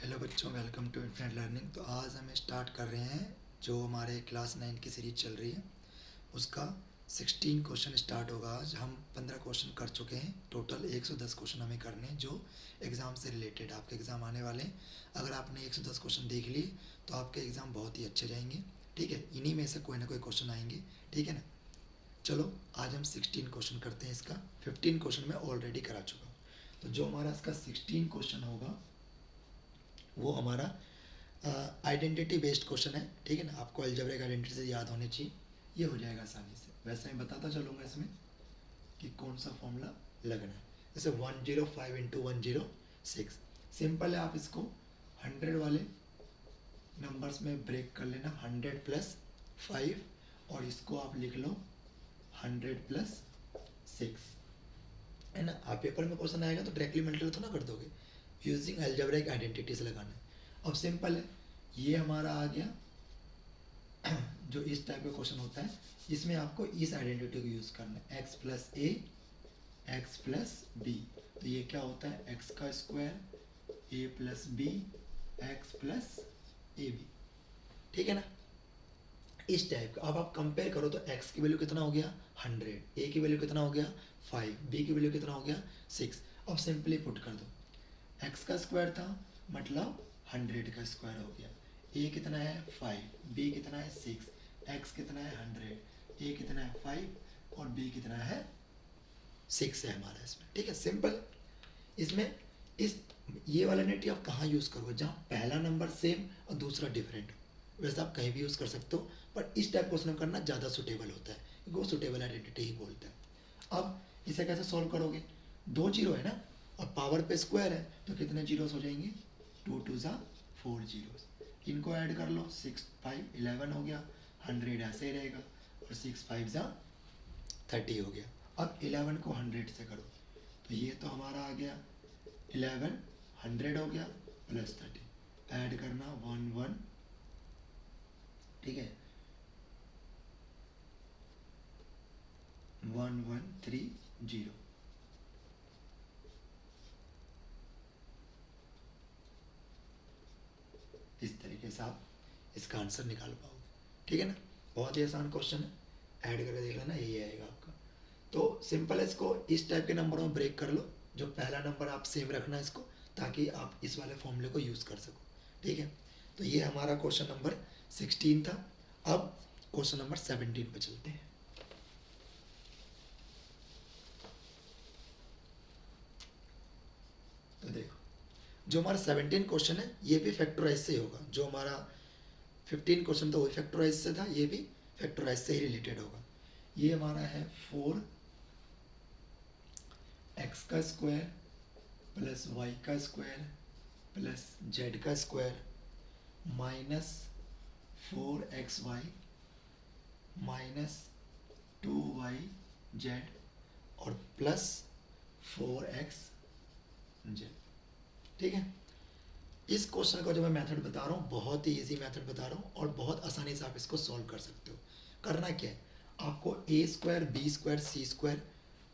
Hello बच्चों, welcome to infinite learning. तो आज हम स्टार्ट कर रहे हैं जो हमारे क्लास 9 की सीरीज चल रही है उसका 16 क्वेश्चन स्टार्ट होगा। आज हम 15 क्वेश्चन कर चुके हैं। टोटल 110 क्वेश्चन हमें करने हैं जो एग्ज़ाम से रिलेटेड आपके एग्ज़ाम आने वाले हैं। अगर आपने 110 क्वेश्चन देख लिए तो आपके एग्ज़ाम बहुत ही अच्छे जाएंगे। ठीक है, इन्हीं में से कोई ना कोई क्वेश्चन आएंगे। ठीक है ना। चलो आज हम 16 क्वेश्चन करते हैं। इसका 15 क्वेश्चन मैं ऑलरेडी करा चुका हूँ। तो जो हमारा इसका 16 क्वेश्चन होगा वो हमारा आइडेंटिटी बेस्ड क्वेश्चन है। ठीक है ना। आपको अलजेब्रिक आइडेंटिटी से याद होनी चाहिए, ये हो जाएगा आसानी से। वैसे मैं बताता चलूँगा इसमें कि कौन सा फॉर्मूला लगना है। जैसे 105 इंटू 106 सिंपल है। आप इसको 100 वाले नंबर्स में ब्रेक कर लेना, 100 प्लस 5, और इसको आप लिख लो 100 प्लस 6, है ना। आप पेपर में क्वेश्चन आएगा तो डायरेक्टली मल्टीप्लाई तो ना कर दोगे, यूजिंग अलजेब्रिक आइडेंटिटी से लगाना है। अब सिंपल है, ये हमारा आ गया। जो इस टाइप का क्वेश्चन होता है इसमें आपको इस आइडेंटिटी को यूज़ करना है, x plus a x plus b. तो ये क्या होता है, एक्स का square a plus b x plus a b. ठीक है ना। इस टाइप का अब आप कंपेयर करो तो x की वैल्यू कितना हो गया 100, a की वैल्यू कितना हो गया 5, b की वैल्यू कितना हो गया 6। अब सिंपली पुट कर दो, x का स्क्वायर था मतलब 100 का स्क्वायर हो गया, a कितना है 5, b कितना है 6, x कितना है 100, a कितना है 5 और b कितना है 6 है हमारा इसमें। ठीक है, सिंपल। इसमें इस ये वाला नेट आप कहाँ यूज़ करोगे, जहाँ पहला नंबर सेम और दूसरा डिफरेंट हो। वैसे आप कहीं भी यूज़ कर सकते हो, पर इस टाइप क्वेश्चन करना ज़्यादा सुटेबल होता है क्योंकि वो सुटेबल आइडेंटिटी ही बोलता है। अब इसे कैसे सॉल्व करोगे, 2 जीरो है ना और पावर पे स्क्वायर है तो कितने जीरोस हो जाएंगे, 2 2 ज़ा 4 जीरोस। इनको ऐड कर लो, 6 5 11 हो गया, 100 ऐसे ही रहेगा और 6 5 ज़ा 30 हो गया। अब 11 को 100 से करो तो ये तो हमारा आ गया 11 100 हो गया प्लस 30, ऐड करना 1 1। ठीक है, 1 1 3 0। इस तरीके से आप इसका आंसर निकाल पाओगे। ठीक है ना, बहुत ही आसान क्वेश्चन है, ऐड करके देख लेना, यही आएगा आपका। तो सिंपल है, इसको इस टाइप के नंबरों में ब्रेक कर लो। जो पहला नंबर आप सेम रखना है इसको, ताकि आप इस वाले फॉर्मूले को यूज़ कर सको। ठीक है, तो ये हमारा क्वेश्चन नंबर 16 था। अब क्वेश्चन नंबर 17 पे चलते हैं। तो देखो, जो हमारा 17 क्वेश्चन है ये भी फैक्टराइज से ही होगा। जो हमारा 15 क्वेश्चन था वही फैक्टराइज से था, ये भी फैक्टराइज से ही रिलेटेड होगा। ये हमारा है 4 एक्स का स्क्वायर प्लस वाई का स्क्वायर प्लस जेड का square minus 4xy minus 2yz और प्लस 4xz। ठीक है, इस क्वेश्चन का जो मैं मेथड बता रहा हूँ बहुत ही इजी मेथड बता रहा हूँ और बहुत आसानी से आप इसको सॉल्व कर सकते हो। करना क्या है, आपको ए स्क्वायर बी स्क्वायर सी स्क्वायर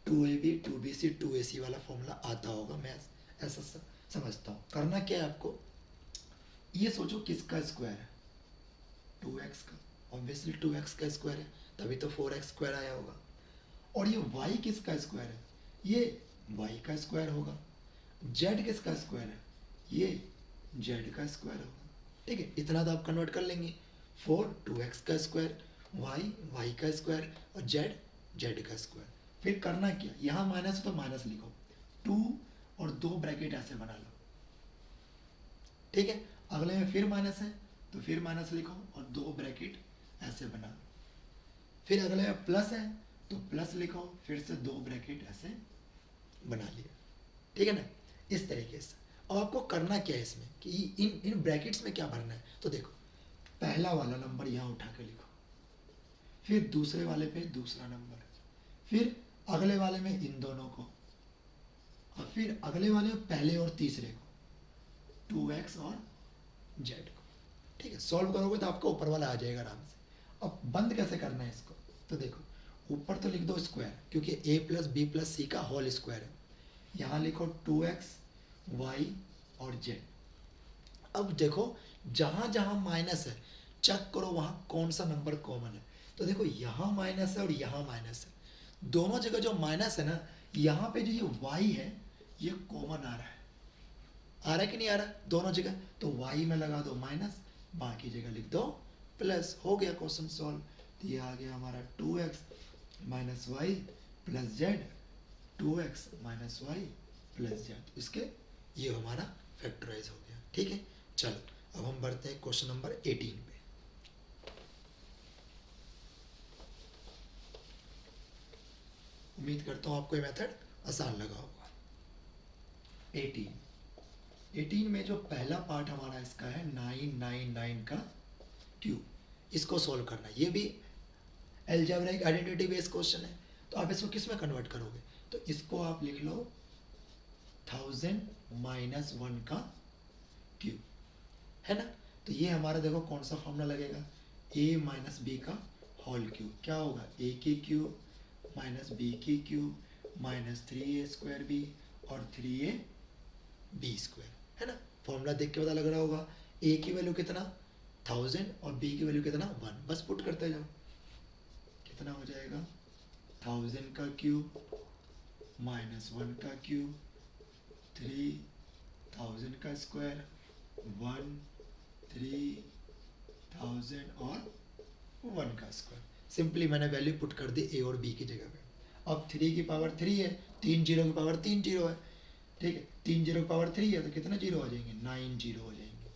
2ab 2bc 2ac वाला फॉर्मूला आता होगा, मैं ऐसा समझता हूँ। करना क्या है, आपको ये सोचो किसका स्क्वायर है, 2x का। ऑब्वियसली 2x का स्क्वायर है तभी तो 4x स्क्वायर आया होगा। और ये y किसका स्क्वायर है, ये y का स्क्वायर होगा। z किसका स्क्वायर है, ये z का स्क्वायर होगा। ठीक है, इतना तो आप कन्वर्ट कर लेंगे। 4 2x का स्क्वायर, y का स्क्वायर और z का स्क्वायर। फिर करना क्या, यहाँ माइनस तो माइनस लिखो, 2 और 2 ब्रैकेट ऐसे बना लो। ठीक है, अगले में फिर माइनस है तो फिर माइनस लिखो और 2 ब्रैकेट ऐसे बना लो। फिर अगले में प्लस है तो प्लस लिखो, फिर से 2 ब्रैकेट ऐसे बना लिया। ठीक है ना, इस तरीके से। अब आपको करना क्या है इसमें कि इन इन ब्रैकेट्स में क्या भरना है। तो देखो, पहला वाला नंबर यहाँ उठा के लिखो, फिर दूसरे वाले पे दूसरा नंबर, फिर अगले वाले में इन दोनों को, और फिर अगले वाले में पहले और तीसरे को, 2x और z को। ठीक है, सॉल्व करोगे तो आपका ऊपर वाला आ जाएगा आराम से। अब बंद कैसे करना है इसको, तो देखो ऊपर तो लिख दो स्क्वायर, क्योंकि a प्लस बी प्लस सी का होल स्क्वायर है। यहाँ लिखो 2x y और z, अब देखो जहाँ जहाँ माइनस है चेक करो वहाँ कौन सा नंबर कॉमन है। तो देखो यहाँ माइनस है और यहाँ माइनस है, दोनों जगह जो माइनस है ना, यहाँ पे जो ये y है ये कॉमन आ रहा है कि नहीं आ रहा है दोनों जगह, तो y में लगा दो माइनस, बाकी जगह लिख दो प्लस, हो गया क्वेश्चन सॉल्व। तो ये आ गया हमारा 2x minus y plus z, 2x minus y plus z, इसके ये हमारा फैक्टराइज हो गया। ठीक है, चलो अब हम बढ़ते हैं क्वेश्चन नंबर 18 पे। उम्मीद करता हूँ आपको ये मेथड आसान लगा होगा। 18 में जो पहला पार्ट हमारा इसका है 999 का क्यूब, इसको सॉल्व करना है। ये भी अलजेब्रिक आइडेंटिटी बेस्ड क्वेश्चन है, तो आप इसको किस में कन्वर्ट करोगे, तो इसको आप लिख लो 1000 माइनस 1 का क्यूब, है ना। तो ये हमारा देखो कौन सा फॉर्मूला लगेगा, a माइनस बी का होल क्यूब, क्या होगा a की क्यूब माइनस बी की क्यूब माइनस 3a² b और 3ab², है ना। फॉर्मूला देख के पता लग रहा होगा, a की वैल्यू कितना 1000 और b की वैल्यू कितना 1, बस पुट करते जाओ, कितना हो जाएगा 1000 का क्यूब माइनस 1 का क्यूब 3000 का स्क्वायर 1 3000 और 1 का स्क्वायर। सिंपली मैंने वैल्यू पुट कर दी ए और बी की जगह पे। अब 3 की पावर 3 है, 3 जीरो की पावर 3 जीरो है, ठीक है, 3 जीरो की पावर 3 है तो कितने जीरो आ जाएंगे 9 जीरो हो जाएंगे,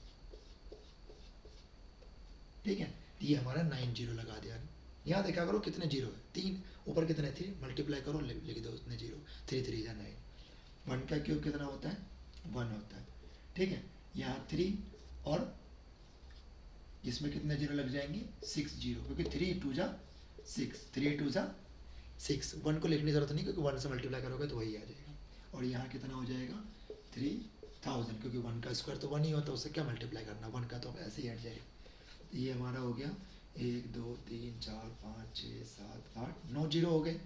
ठीक है। ये हमारा 9 जीरो लगा दिया। यहाँ देखा करो कितने जीरो है 3, ऊपर कितने 3, मल्टीप्लाई करो लिख दो उतने जीरो, 3 3 जा 9, 1 का क्यूब कितना होता है 1 होता है, ठीक है। यहाँ 3 और इसमें कितने जीरो लग जाएंगे 6 जीरो, क्योंकि 3 2 जा 6, 3 2 जा 6, 1 को लिखने की जरूरत नहीं क्योंकि 1 से मल्टीप्लाई करोगे तो वही आ जाएगा। और यहाँ कितना हो जाएगा 3000, क्योंकि 1 का स्क्वायर तो 1 ही होता है, उससे क्या मल्टीप्लाई करना, 1 का तो ऐसे ही हट जाएगा। ये हमारा हो गया 1 2 3 4 5 6 7 8 9 जीरो हो गए,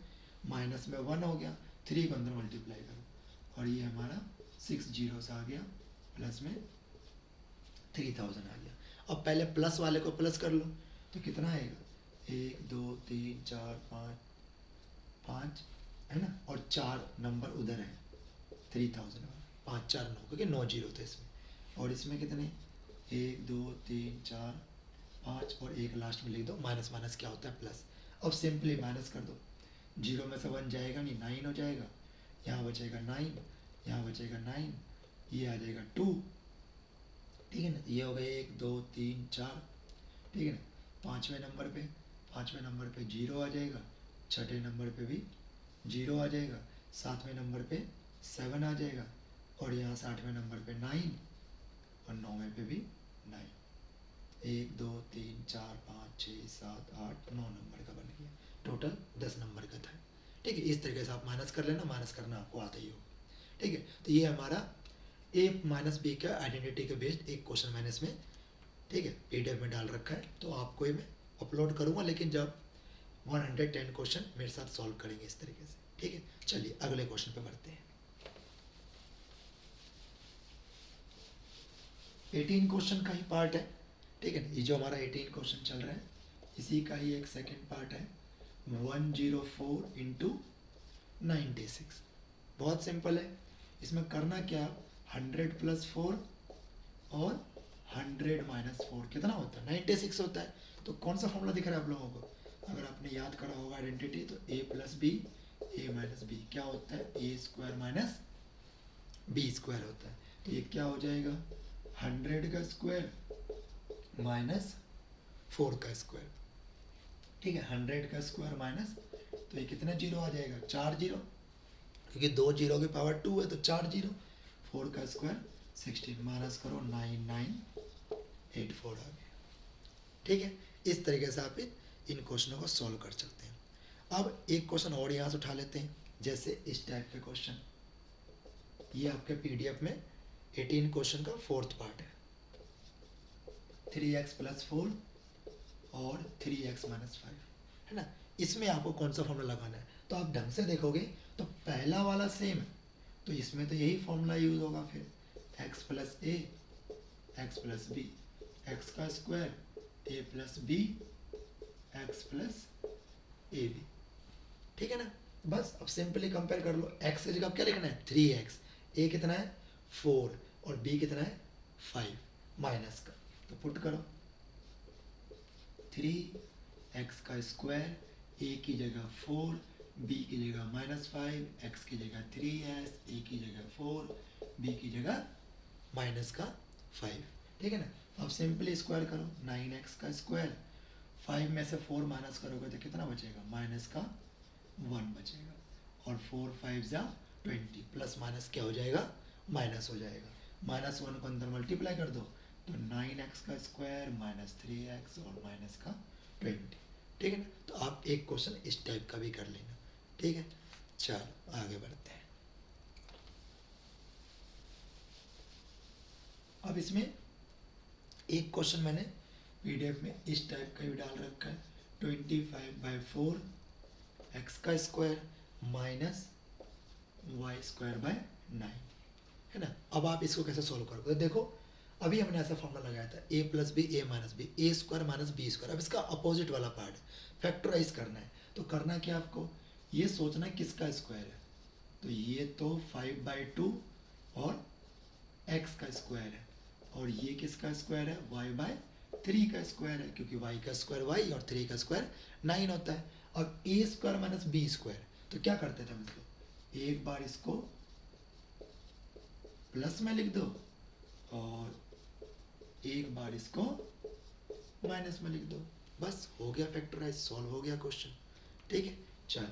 माइनस में 1 हो गया, 3 को अंदर मल्टीप्लाई करो और ये हमारा 6 जीरो आ गया, प्लस में 3000 आ गया। अब पहले प्लस वाले को प्लस कर लो तो कितना आएगा 1 2 3 4 5 है ना, और 4 नंबर उधर है 3000, 5 4 9, क्योंकि 9 जीरो थे इसमें, और इसमें कितने 1 2 3 4 5 और 1 लास्ट में लिख दो, माइनस माइनस क्या होता है प्लस। अब सिंपली माइनस कर दो, जीरो में से 1 जाएगा नहीं, 9 हो जाएगा, यहाँ बचेगा 9, यहाँ बचेगा 9, ये आ जाएगा 2, ठीक है ना। ये हो गए 1 2 3 4, ठीक है ना। पाँचवें नंबर पे जीरो आ जाएगा, छठे नंबर पे भी जीरो आ जाएगा, सातवें नंबर पे 7 आ जाएगा, और यहाँ 8वें नंबर पे 9 और 9वें पे भी 9। 1 2 3 4 5 6 7 8 9 नंबर का बन गया, टोटल 10 नंबर का था, ठीक है। इस तरीके से आप माइनस कर लेना, माइनस करना आपको आता ही होगा, ठीक है। तो ये हमारा ए माइनस बी का आइडेंटिटी के बेस्ड एक क्वेश्चन मैंने इसमें, ठीक है, पीडीएफ में डाल रखा है, तो आपको ये मैं अपलोड करूँगा, लेकिन जब 110 क्वेश्चन मेरे साथ सॉल्व करेंगे इस तरीके से, ठीक है। चलिए अगले क्वेश्चन पे बढ़ते हैं। 18 क्वेश्चन का ही पार्ट है, ठीक है। ये जो हमारा 18 क्वेश्चन चल रहा है इसी का ही एक सेकेंड पार्ट है, 104 इंटू 96। बहुत सिंपल है, इसमें करना क्या, 100 प्लस 4 और 100 माइनस 4 कितना होता है 96 होता है। तो कौन सा फॉर्मूला दिख रहा है आप लोगों को, अगर आपने याद करा होगा आइडेंटिटी, तो a plus b a minus b क्या होता है a square minus b square होता है। तो ये क्या हो जाएगा 100 का स्क्वायर माइनस 4 का स्क्वायर, ठीक है, 100 का स्क्वायर माइनस, तो ये कितना जीरो आ जाएगा 4 जीरो, क्योंकि 2 जीरो की पावर 2 है तो 4 जीरो, 4 का स्क्वायर 16, माइनस करो 9984 आ गया, ठीक है। इस तरीके से आप इन क्वेश्चनों को सॉल्व कर सकते हैं। अब एक क्वेश्चन और यहाँ से उठा लेते हैं, जैसे इस टाइप के क्वेश्चन, ये आपके पीडीएफ में 18 क्वेश्चन का 4th पार्ट है, 3x प्लस 4 और 3x माइनस 5, है ना। इसमें आपको कौन सा फॉर्मूला लगाना है, तो आप ढंग से देखोगे तो पहला वाला सेम है, तो इसमें तो यही फॉर्मूला यूज होगा, फिर x plus a x plus b, x का square a plus b x plus a b, ठीक है ना। बस अब सिंपली कंपेयर कर लो, एक्स की जगह क्या लिखना है 3x, ए कितना है 4 और बी कितना है 5, माइनस का तो पुट करो 3x का स्क्वायर, ए की जगह 4, बी की जगह -5, एक्स की जगह 3s, ए की जगह 4, बी की जगह -5, ठीक है ना। अब सिंपली स्क्वायर करो 9x का स्क्वायर, 5 में से 4 माइनस करोगे तो कितना बचेगा माइनस का 1 बचेगा, और 4 5 जा 20, प्लस माइनस क्या हो जाएगा माइनस हो जाएगा, -1 को अंदर मल्टीप्लाई कर दो तो 9x का स्क्वायर -3x और माइनस का 20, ठीक है ना। तो आप एक क्वेश्चन इस टाइप का भी कर लेना, ठीक है। चलो आगे बढ़ते हैं। अब इसमें एक क्वेश्चन मैंने पीडीएफ में इस टाइप का भी डाल रखा है, 25/4 एक्स का square minus y square by 9, है ना। अब आप इसको कैसे सॉल्व करोगे, तो देखो अभी हमने ऐसा फॉर्मूला लगाया था ए plus b a minus B, A square minus b square. अब इसका अपोजिट वाला पार्ट फैक्टराइज करना है, तो करना क्या आपको, ये सोचना है किसका स्क्वायर है, तो ये तो 5/2 और एक्स का स्क्वायर है, और ये किसका स्क्वायर है y/3 का स्क्वायर है, क्योंकि y का स्क्वायर y और 3 का स्क्वायर 9 होता है। अब ए स्क्वायर माइनस बी स्क्वायर, तो क्या करते थे मतलब, एक बार इसको प्लस में लिख दो और एक बार इसको माइनस में लिख दो, बस हो गया फैक्टराइज, सॉल्व हो गया क्वेश्चन, ठीक है। चल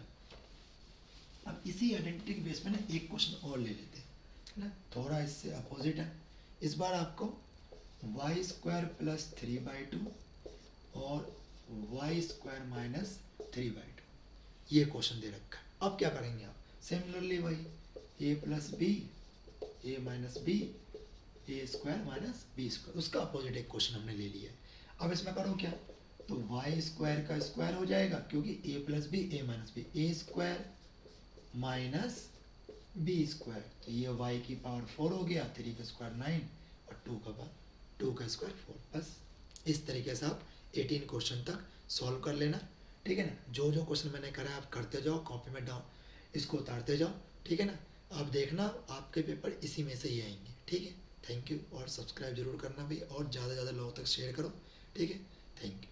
अब इसी आइडेंटिटी के बेस में ना एक क्वेश्चन और ले लेते हैं, है ना, थोड़ा इससे अपोजिट है। इस बार आपको वाई स्क्वायर प्लस 3/2 और वाई स्क्वायर माइनस 3/2 ये क्वेश्चन दे रखा है। अब क्या करेंगे आप, सिमिलरली वही ए plus b a minus B A square minus b square, उसका अपोजिट एक क्वेश्चन हमने ले लिया है। अब इसमें करो क्या, तो वाई स्क्वायर का स्क्वायर हो जाएगा, क्योंकि ए plus b a minus B, A square minus b square, तो ये वाई की पावर 4 हो गया, 3 का स्क्वायर 9 और 2 का स्क्वायर 4। बस इस तरीके से आप 18 क्वेश्चन तक सॉल्व कर लेना, ठीक है ना। जो जो क्वेश्चन मैंने करा आप करते जाओ, कॉपी में डाउन इसको उतारते जाओ, ठीक है ना। आप देखना आपके पेपर इसी में से ही आएंगे, ठीक है। थैंक यू, और सब्सक्राइब जरूर करना भी, और ज़्यादा से ज़्यादा लोगों तक शेयर करो, ठीक है। Thank you.